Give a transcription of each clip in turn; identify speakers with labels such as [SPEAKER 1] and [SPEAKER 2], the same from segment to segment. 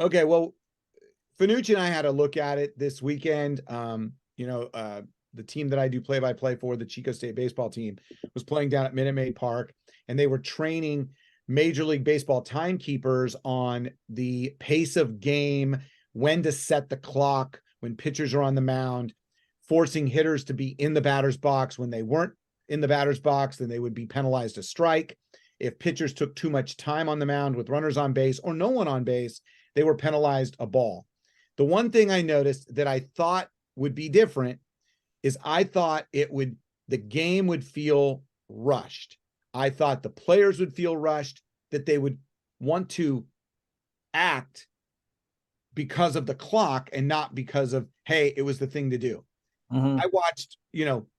[SPEAKER 1] Okay, well, Fanooch and I had a look at it this weekend. The team that I do play-by-play for, the Chico State baseball team, was playing down at Minute Maid Park, and they were training Major League Baseball timekeepers on the pace of game, when to set the clock, when pitchers are on the mound, forcing hitters to be in the batter's box. When they weren't in the batter's box, then they would be penalized a strike. If pitchers took too much time on the mound with runners on base or no one on base, they were penalized a ball. The one thing I noticed that I thought would be different is I thought the game would feel rushed. I thought the players would feel rushed, that they would want to act because of the clock and not because of, hey, it was the thing to do.
[SPEAKER 2] Mm-hmm.
[SPEAKER 1] I watched,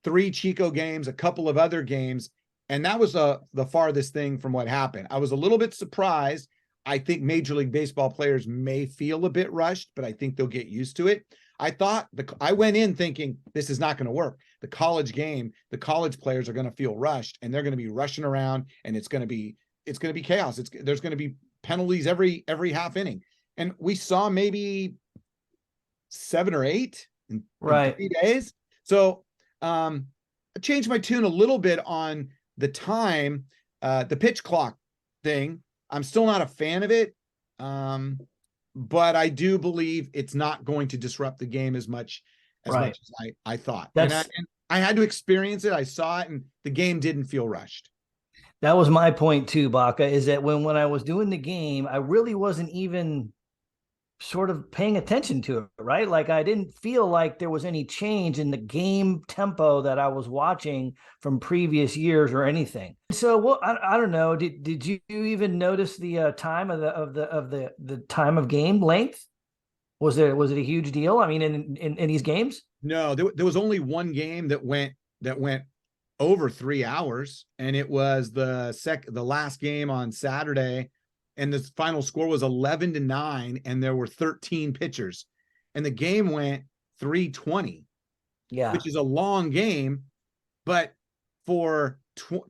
[SPEAKER 1] 3 Chico games, a couple of other games, and that was the farthest thing from what happened. I was a little bit surprised. I think Major League Baseball players may feel a bit rushed, but I think they'll get used to it. I went in thinking this is not going to work. The college game, the college players are going to feel rushed, and they're going to be rushing around, and it's going to be chaos. There's going to be penalties every half inning, and we saw maybe 7 or 8 in 3 days. So I changed my tune a little bit on the time, the pitch clock thing. I'm still not a fan of it. But I do believe it's not going to disrupt the game as much as I thought. And I had to experience it. I saw it, and the game didn't feel rushed.
[SPEAKER 2] That was my point too, Baca, is that when I was doing the game, I really wasn't even sort of paying attention to it, right? Like I didn't feel like there was any change in the game tempo that I was watching from previous years or anything. So, I don't know. Did you even notice the time of the time of game length? Was it a huge deal? I mean, in these games?
[SPEAKER 1] No, there was only one game that went over 3 hours, and it was the last game on Saturday. And the final score was 11-9, and there were 13 pitchers, and the game went 3:20, which is a long game, but for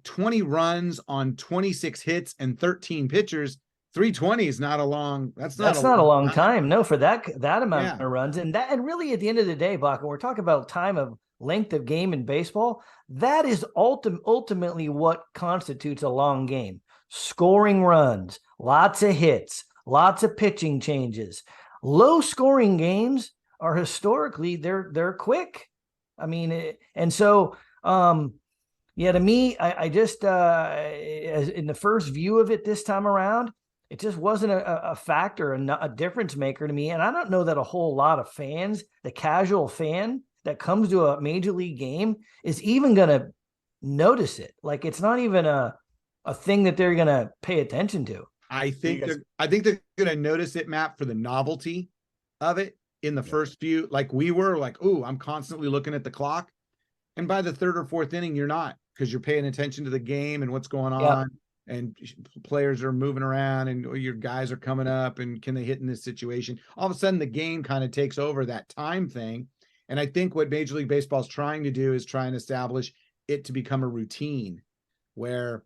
[SPEAKER 1] 20 runs on 26 hits and 13 pitchers, 3:20 is not a long. That's not
[SPEAKER 2] a long time. No, for that amount of runs, and really at the end of the day, Baca, we're talking about time of length of game in baseball. That is ultimately what constitutes a long game. Scoring runs, lots of hits, lots of pitching changes. Low scoring games are historically they're quick. I mean, and so to me, I just as in the first view of it this time around, it just wasn't a factor and a difference maker to me. And I don't know that a whole lot of fans, the casual fan that comes to a major league game, is even going to notice it. Like it's not even a thing that they're going to pay attention to.
[SPEAKER 1] I think they're going to notice it, Matt, for the novelty of it in the first few. Like we were like, "Ooh, I'm constantly looking at the clock," and by the 3rd or 4th inning, you're not, because you're paying attention to the game and what's going on, and players are moving around, and your guys are coming up, and can they hit in this situation? All of a sudden, the game kind of takes over that time thing, and I think what Major League Baseball is trying to do is try and establish it to become a routine where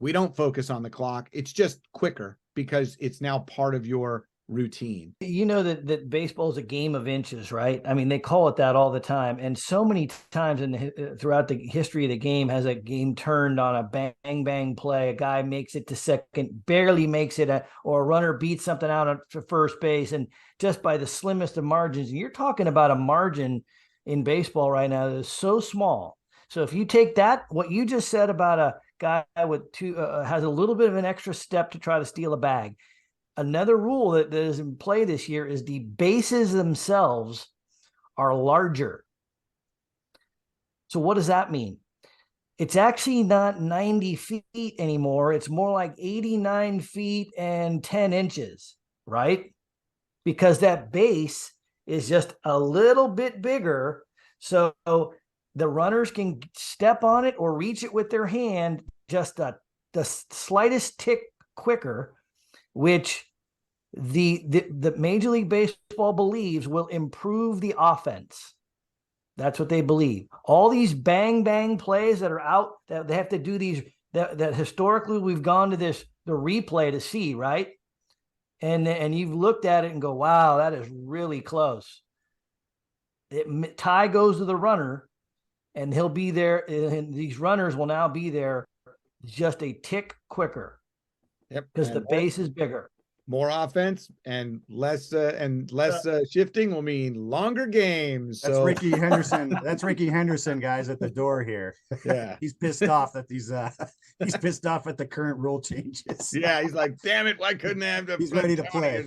[SPEAKER 1] we don't focus on the clock. It's just quicker because it's now part of your routine.
[SPEAKER 2] You know that baseball is a game of inches, right? I mean, they call it that all the time. And so many times throughout the history of the game has a game turned on a bang, bang play. A guy makes it to second, barely makes it, or a runner beats something out to first base, and just by the slimmest of margins. And you're talking about a margin in baseball right now that is so small. So if you take that, what you just said about a guy with has a little bit of an extra step to try to steal a bag. Another rule that is in play this year is the bases themselves are larger. So what does that mean? It's actually not 90 feet anymore. It's more like 89 feet and 10 inches, right? Because that base is just a little bit bigger. So the runners can step on it or reach it with their hand just the slightest tick quicker, which the Major League Baseball believes will improve the offense. That's what they believe. All these bang bang plays that are out, that they have to do these, that historically we've gone to the replay to see, right? and you've looked at it and go, wow, that is really close. Tie goes to the runner, and he'll be there, and these runners will now be there just a tick quicker.
[SPEAKER 1] Yep.
[SPEAKER 2] Because the base is bigger.
[SPEAKER 1] More offense and less shifting will mean longer games.
[SPEAKER 3] That's Ricky Henderson. That's Ricky Henderson, guys, at the door here.
[SPEAKER 1] Yeah.
[SPEAKER 3] He's pissed off that he's pissed off at the current rule changes.
[SPEAKER 1] Yeah, he's like, damn it, why couldn't I have
[SPEAKER 3] He's ready to play.